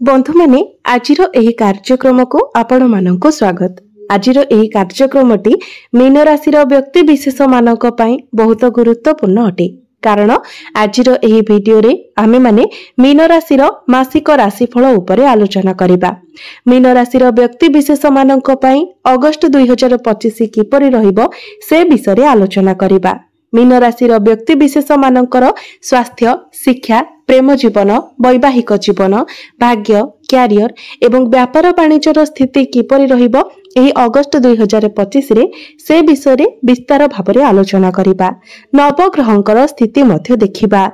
बंधु माने आजिर एही कार्यक्रम को आपण मानक स्वागत। आजिर एही कार्यक्रमटी मीन राशि व्यक्ति विशेष मानक पई बहुत गुरुत्वपूर्ण अटे। कारण आजिर एही वीडियो रे आमे माने मीन राशि मासिक राशिफल उपरे आलोचना करिबा। मीन राशि व्यक्ति विशेष मानक पई अगस्त 2025 किपरि रहिबो से विषय आलोचना करिबा। मीन राशि व्यक्ति विशेष मानकर स्वास्थ्य, शिक्षा, प्रेम जीवन, वैवाहिक जीवन, भाग्य, क्यारियर एवं व्यापार वाणिज्यर स्थिति किपरि रहिबो एही अगस्त 2025 रे से विषय विस्तार भाବରେ आलोचना करिबा। नवग्रहंकर स्थिति मध्य देखिबा।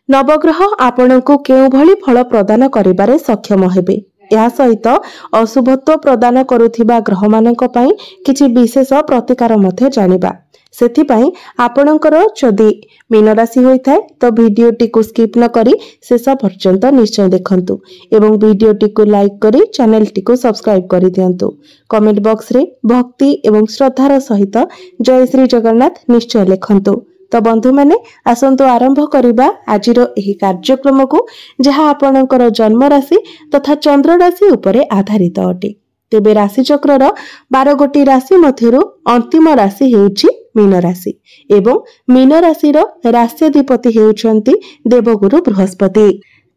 नवग्रह आपणको केउ भली फल प्रदान करिबारे सक्षम हेबे। या सहित अशुभत्व प्रदान करुथिबा ग्रह मानक पई किछि विशेष प्रतिकार मध्य जानिबा। सेथिपाई आपणकर जदि मीन राशि होइथाय तो वीडियोटी को स्किप न करी शेष पर्यंत निश्चय देखंतु एवं वीडियोटी को लाइक करी चैनलटी को सब्सक्राइब करि दियंतु। कमेंट बॉक्स रे भक्ति एवं श्रद्धार सहित जय श्री जगन्नाथ निश्चय लिखंतु। तो बंधु माने आसंतु आरंभ करिबा आजिरो एही कार्यक्रम को जहा आपणकर जन्म राशि तथा चंद्र राशि उपरे आधारित अटे। तेबे राशि चक्रर 12 गोटी राशि मध्यरु अंतिम राशि हेउची मीन राशि एवं मीन राशि राष्ट्राधिपति हेउचंती देवगुरु बृहस्पति।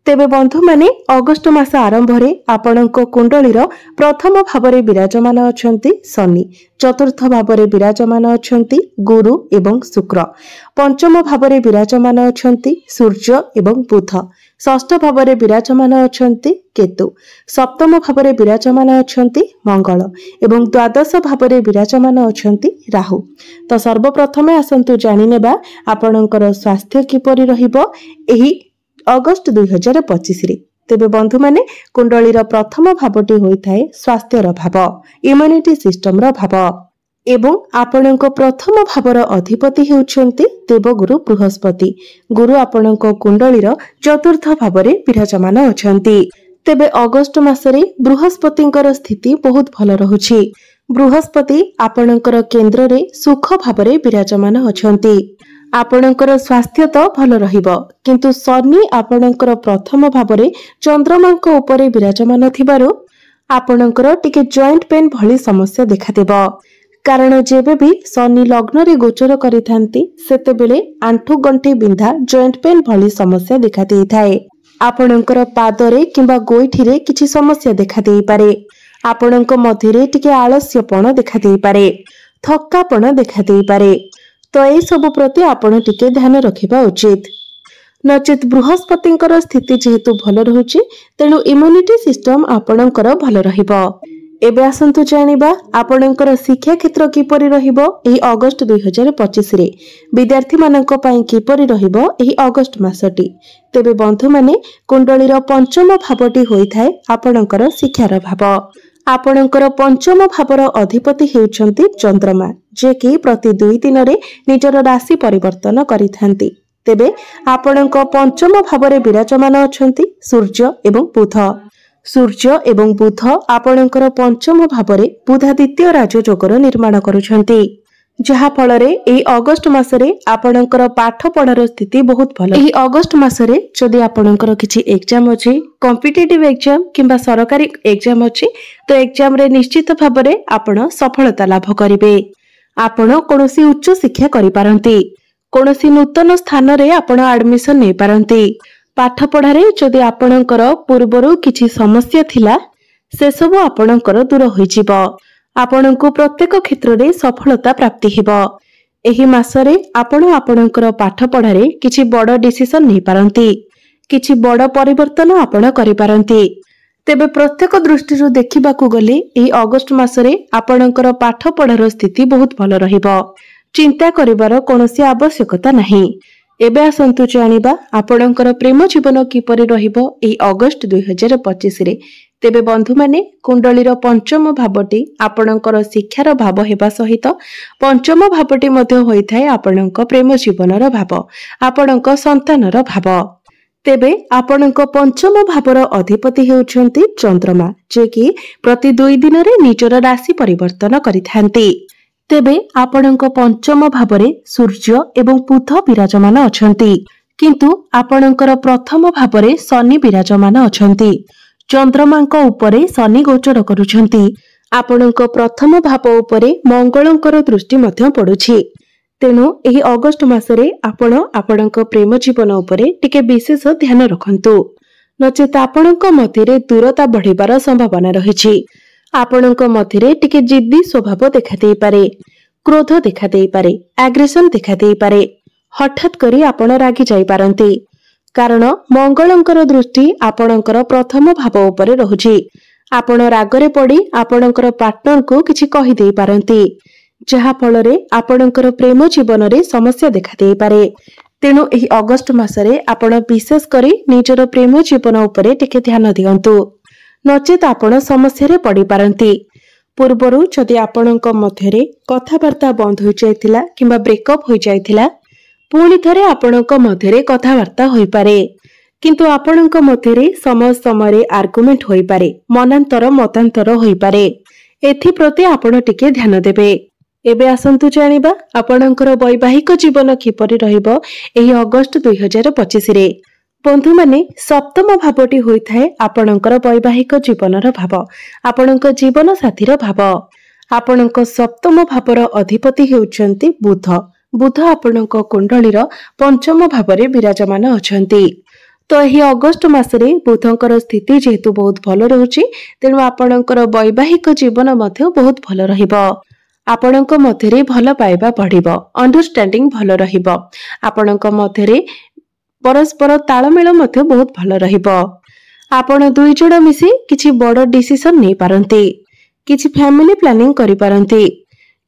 तेबे बंधु माने अगस्त मास आरंभ रे आपणको कुंडलीर प्रथम भावरे विराजमान अछंती शनि, चतुर्थ भावरे विराजमान अछंती गुरु एवं शुक्र, पंचम भावरे विराजमान अछंती सूर्य एवं बुध, षष्ठ भावरे विराजमान अछंती केतु, सप्तम भावरे विराजमान अछंती मंगल एवं द्वादश भावरे विराजमान अछंती राहु। तो सर्वप्रथमे आसंतु जानि नेबा आपणकर स्वास्थ्य किपरि रहिबो एही अगस्त 2025 रे। तेबे बंधु माने कुंडलीर प्रथम भावटी होइथाय स्वास्थ्यर भाव, इम्यूनिटी सिस्टम रो भाव एवं आपणको प्रथम भावर अधिपति हेउछंती देवगुरु बृहस्पति। गुरु आपणको कुंडलीर चतुर्थ भावरे विराजमान अछंती। तेबे अगस्त मासरे बृहस्पतिंकर स्थिति बहुत भल रहुछि। बृहस्पति आपणकर केंद्र रे सुख भावरे विराजमान अछंती। आपणकर स्वास्थ्य तो भल रहिबो, किंतु शनि आपणकर प्रथम भावरे चंद्रमांक उपरे विराजमान थिबारु आपणकर टिके जॉइंट पेन भली समस्या देखा देबो। कारण जेबे भी शनि लग्न रे गोचर करिथांती सेते बेले आंठु गंठी बिंधा जॉइंट पेन भली समस्या देखा देइथाय। आपणकर पादरे किंबा गोइठी रे किछि समस्या देखा देइ पारे। आपणक मध्यरे टिके आलस्यपण देखा देइ पारे, थक्कापण देखा देइ पारे। तो ए सब प्रति आपण टिके ध्यान रखिबा उचित। नचेत बृहस्पतिंकर स्थिति जेहेतु भल रहुछि तेणु इम्यूनिटी सिस्टम आपणकर भल रहिबो। एबे आसंतु जानिबा आपणकर शिक्षा क्षेत्र किपरि रहिबो एही अगस्त 2025 रे। विद्यार्थी मानक पई किपरि रहिबो एही अगस्त मासटी। तेबे बंधु माने कुंडलीर पंचम भावटी होइथाय आपणकर शिक्षार भाव। आपणकर पंचम भावर अधिपति हेउचंती चंद्रमा, जे कि प्रति 2 दिन रे निजर राशि परिवर्तन करिथांती। तेबे आपणक पंचम भावरे विराजमान अछंती सूर्य एवं बुध। सूर्य एवं बुध आपणकर पंचम भावरे बुधादित्य राजयोगर निर्माण करुछंती, जहा फलरे एही अगस्त मासरे आपणकर पाठ पढ़ार स्थिति बहुत भल। एही अगस्त मासरे जदि आपणकर किछि एग्जाम अछि, कॉम्पिटिटिव एग्जाम किंबा सरकारी एग्जाम अछि तो एग्जाम रे निश्चित भाबरे आपण सफलता लाभ करिवे। आपण कोनोसी उच्च शिक्षा करि पारंती, कोनोसी नूतन स्थान रे आपण एडमिशन नै पारंती। पाठ पढ़ारे जदि आपणकर पूर्वरु किछि समस्या थिला से सब आपणकर दूर होई जिवो। आपणको प्रत्येक क्षेत्र रे सफलता प्राप्ति हेबो। एही मासरे आपण आपणकर पाठ पढ़ारे किछि बड़ डिसिजन नै पारंती, किछि बड़ परिवर्तन आपण करि पारंती। तेबे प्रत्येक दृष्टिरु देखिबाकू गले एही अगस्त मासरे आपणकर पाठ पढ़ार स्थिति बहुत भल रहिबो। चिंता करिवार कोनोसी आवश्यकता नाही। एबे आसंतु जानिबा आपणकर प्रेम जीवन किपरि रहिबो एही अगस्त 2025 रे। तेबे बंधु माने कुंडलीर पंचम भावटी आपणकर शिक्षार भाव हेबा सहित पंचम भावटी मध्ये होइथाय आपणक प्रेम जीवनर भाव, आपणक संतानर भाव। तेबे आपणक पंचम भावर अधिपति हेउछंती चंद्रमा, जे कि प्रति 2 दिन रे निजर राशि परिवर्तन करिथांती। तेबे आपणक पंचम भावरे सूर्य एवं बुध विराजमान अछंती, किंतु आपणकर प्रथम भावरे शनि विराजमान अछंती। चंद्रमांक उपरे शनि गोचर करुछंती। आपणक प्रथम भाव उपरे मंगलंकर दृष्टि मध्य पड़ुछि। तेणु एही अगस्ट मासरे आपण आपणक प्रेम जीवन उपरे टिके विशेष ध्यान रखंतु, नचेत आपणक मध्यरे दूरता बढ़िबार संभावना रहिछि। आपणक मध्यरे टिके जिद्दी स्वभाव देखा देई पारे, क्रोध देखा देई पारे, एग्रेशन देखा देई पारे। हठात करी आपण रागी जाई पारंती, कारण मंगलंकर दृष्टि आपणकर प्रथम भाव उपरे रहुछि। आपण रागरे पड़ी आपणकर पार्टनर को किछि कहि देई पारंती, जहा फलरे आपणकर प्रेम जीवन रे समस्या देखा देई पारे। तेणु एही अगस्ट मासरे आपण विशेष करी निजर प्रेम जीवन उपरे टिके ध्यान दियंतु, नचेत आपण समस्या रे पड़ी पारंती। पूर्वरु जदि आपणक मध्यरे कथावार्ता बंद होई जायतिला किंबा ब्रेकअप होई जायतिला, पुणी थरे आपणक मध्यरे कथावार्ता होई पारे, किंतु आपणक मध्यरे समय समय आर्गुमेंट होई पारे, मनांतर मतांतर होई पारे। एथि प्रति आपण टिके ध्यान देबे। एबे आसंतु जानिबा आपणकर वैवाहिक जीवन किपरि रहिबो एही अगस्ट 2025 रे। बंधु माने सप्तम भावटी होइथाय आपणकर वैवाहिक जीवनर भाव, आपणक जीवन साथीर भाव। आपणक सप्तम भावर अधिपति हेउचंती बुध। बुध आपणक कुंडलीर पंचम भावरे विराजमान अछंती। तो यही अगस्ट मासरे बुधंकर स्थिति जेहेतु बहुत भल रहुछि, तेणु आपणकर वैवाहिक जीवन मध्य बहुत भल रहिबो। आपणक मध्यरे भल पाइबा बढ़िबो, अंडरस्टैंडिंग भल रहिबो। आपणक मध्यरे परस्पर तालमेल मध्य बहुत भल रहिबो। आपण दुई जण मिसी किछि बड़ डिसिजन नै पारंती, किछि फैमिली प्लानिंग करि पारंती।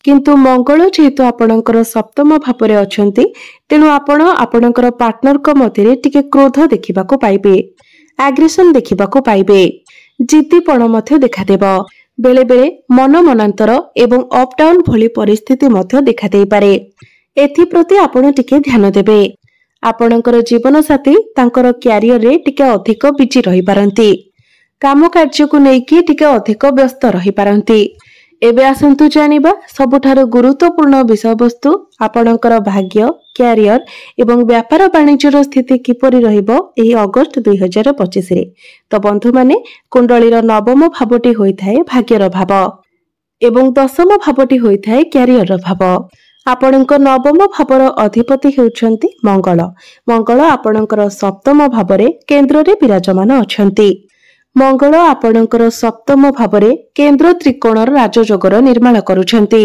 किंतु मंगल जेहेतु आपणकर सप्तम भावरे अछंती, तेणु आपण आपणकर पार्टनर को मध्यरे टिके क्रोध देखिबाको पाइबे, एग्रेशन देखिबाको पाइबे, जिद्दीपण मध्य देखा देबो। बेले बेले मन मनांतर एवं अप डाउन भली परिस्थिति मध्य देखा देई पारे। एथि प्रति आपण टिके ध्यान देबे। आपणकर जीवन साथी तांकर कैरियर रे टिके अधिक बिजी रहि पारंती, काम कार्य को नेकी टिके अधिक व्यस्त रहि पारंती। एबे आसंतु जानिबा सबुठारु गुरुत्वपूर्ण विषय वस्तु आपणकर भाग्य, कैरियर एवं व्यापार वाणिज्यर स्थिति किपरि रहिबो एही अगस्ट 2025 रे। तो बंधु माने कुंडलीर नवम भावटी होइथाय भाग्यर भाव एवं दशम भावटी होइथाय कैरियर भाव। आपणक नवम भावर अधिपति हेउछंती मंगल। मंगल आपणकर सप्तम भावरे केंद्र रे विराजमान अछंती। मंगल आपणकर सप्तम भावरे केंद्र त्रिकोणर राजयोगर निर्माण करुछंती।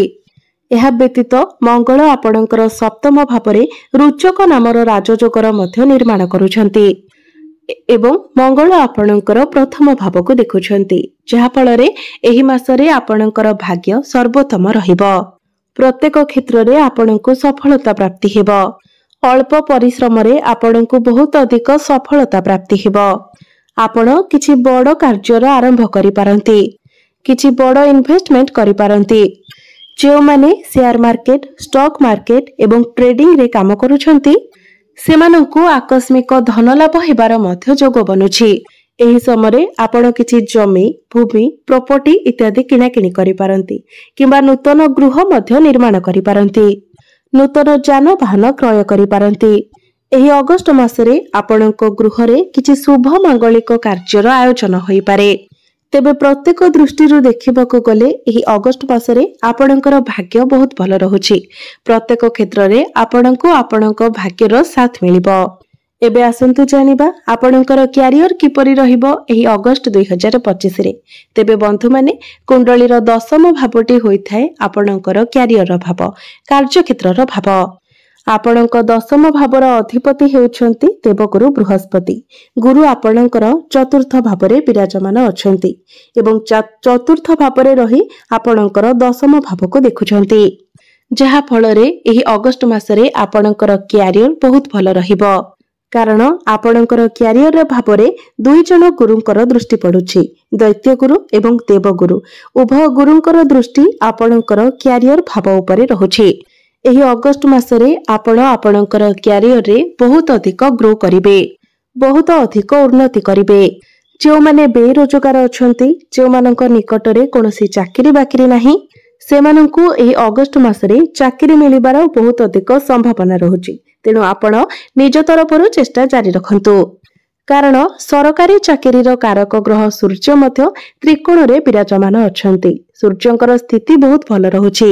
एहा व्यतीत मंगल आपणकर सप्तम भावरे रुचक नामर राजयोगर मध्य निर्माण करुछंती एवं मंगल आपणकर प्रथम भाव को देखुछंती, जहा फलरे एही मासरे आपणकर भाग्य सर्वोत्तम रहिबो। प्रत्येक क्षेत्र रे आपणको सफलता प्राप्ति हेबो। अल्प परिश्रम रे आपणको बहुत अधिक सफलता प्राप्ति हेबो। आपण किछि बड़ कार्यर आरंभ करि पारंती, किछि बड़ इन्वेस्टमेंट करि पारंती। जो माने शेयर मार्केट, स्टॉक मार्केट एवं ट्रेडिंग रे काम करूछंती, सेमानंकु आकस्मिक धन लाभ हेबार मध्य जोग बनुछि। एही समय आपण किछि जमी, भूमि, प्रॉपर्टी इत्यादि किणाकिणी करि पारंती, किंबा नूतन गृह मध्य निर्माण करि पारंती, नूतन जानवाहन क्रय करि पारंती। एही अगस्ट मासरे आपणक गृह रे किछि शुभ मांगलिक कार्यर आयोजन होई पारे। तेबे प्रत्येक दृष्टिरु देखिबाको गले एही अगस्ट मासरे आपणकर भाग्य बहुत भल रहुछि। प्रत्येक क्षेत्र रे आपणको आपणक भाग्यर साथ मिलिबो। एबे आसंतु जानिबा आपणकर कैरियर किपरि रहिबो एही अगस्ट 2025 रे। तेबे बंधु माने कुंडलीर दशम भावटी होइथाय आपणकर कैरियर भाव, कार्य क्षेत्रर भाव। आपणक दशम भावर अधिपति हेउछंती देवगुरु बृहस्पति। गुरु आपणकर चतुर्थ भावरे विराजमान अछंती एवं चतुर्थ भावरे रही आपणकर दशम भाव को देखुछंती, जहा फलरे एही अगस्ट मासरे आपणकर कैरियर बहुत भल रहिबो। कारण आपणकर कैरियर भावरे दुई जन गुरुंकर दृष्टि पडुछि। दैत्य गुरु एवं देवगुरु उभय गुरुंकर दृष्टि आपणकर कैरियर भाव उपरे रहुछि। एही अगस्ट मासरे आपण आपणकर कैरियर रे बहुत अधिक ग्रो करिवे, बहुत अधिक उन्नति करिवे। जो माने बेरोजगार अछंती, जो मानक निकटरे कोनोसी चाकरी बाकरी नाही, सेमानंकु एही अगस्ट मासरे चाकरी मिलिबार बहुत अधिक संभावना रहुछि। तेणु आपण निज तरफरु चेष्टा जारी रखंतु। कारण सरकारी चाकरीर कारक ग्रह सूर्य मध्य त्रिकोण रे विराजमान अछंती। सूर्यंकर स्थिति बहुत भल रहुछि।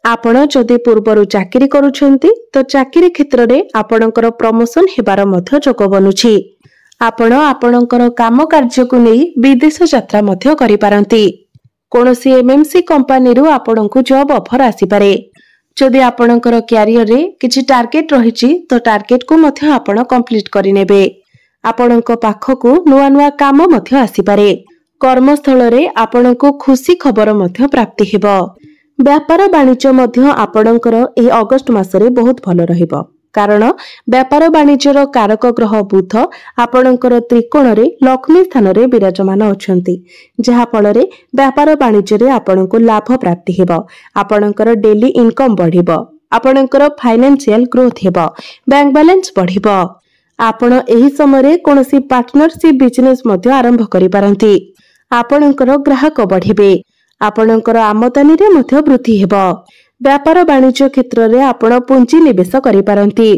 आपण जदि पूर्वरु चाकरी करूछंती तो चाकरी क्षेत्र रे आपणकर प्रमोशन हेबार मध्य जोग बनुछि। आपण आपणकर काम कार्य को नै विदेश यात्रा मध्य करि पारंती। कोनोसी एमएमसी कंपनी रु आपणको जॉब ऑफर आसी पारे। जदि आपणकर कैरियर रे किछि टार्गेट रहिछि तो टार्गेट को मध्य आपण कंप्लीट करि नेबे। आपणको पाखको नुआ नुआ काम मध्य आसी पारे। कर्मस्थल रे आपणको खुशी खबर मध्य प्राप्ति हेबो। व्यापार वाणिज्य मध्य आपणकर एही अगस्त मासरे बहुत भल रहिबो। कारण व्यापार वाणिज्यर कारक ग्रह बुध आपणकर त्रिकोण रे लक्ष्मी स्थान रे विराजमान अछंती। जहा फल रे व्यापार वाणिज्य रे आपणको लाभ प्राप्ति हेबो। आपणकर डेली इनकम बढ़िबो। आपणकर फाइनेंशियल ग्रोथ हेबो। बैंक बैलेंस बढ़िबो। आपण एही समय रे कोनोसी पार्टनरशिप बिजनेस मध्य आरंभ करि पारंती। आपणकर ग्राहक बढ़िबे। आपणकर आमदनी रे मध्य वृद्धि हेबो। व्यापार वाणिज्य क्षेत्र रे आपण पुंजी निवेश करि पारंती।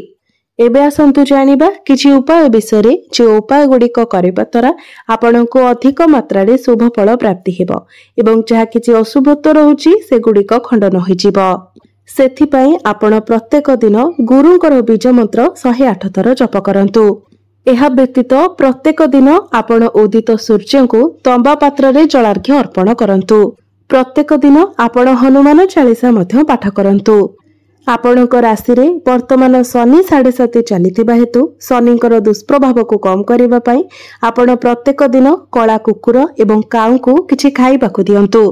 एबे आसंतु जानिबा किछि उपाय विषय रे। जे उपाय गुडिक करिबा तरा आपणको अधिक मात्रा रे शुभ फल प्राप्ति हेबो एवं जहा किछि अशुभत्व रहुछि से गुडिक खंडन होई जिवो। सेथि पई आपण प्रत्येक दिन गुरुंकर बीज मंत्र 108 थर जप करंतु। एहा व्यतीत प्रत्येक दिन आपण उदित सूर्य को तंबा पात्र रे जलार्घ्य अर्पण करंतु। प्रत्येक दिन आपण हनुमान चालीसा मध्य पाठ करंतु। आपणक राशि रे वर्तमान शनि 7.5 चलीथिबा हेतु शनिकर दुष्प्रभाव को कम करिबा पई आपण प्रत्येक दिन कला कुकुर एवं काऊ को किछि खाइबाकू दियंतु।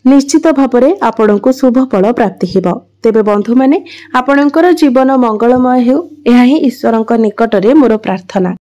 निश्चित भाबरे आपणको शुभ फल प्राप्ति हेबो। तेबे बंधु माने आपणकर जीवन मंगलमय हेउ एहा ही ईश्वरक निकट रे मोर प्रार्थना।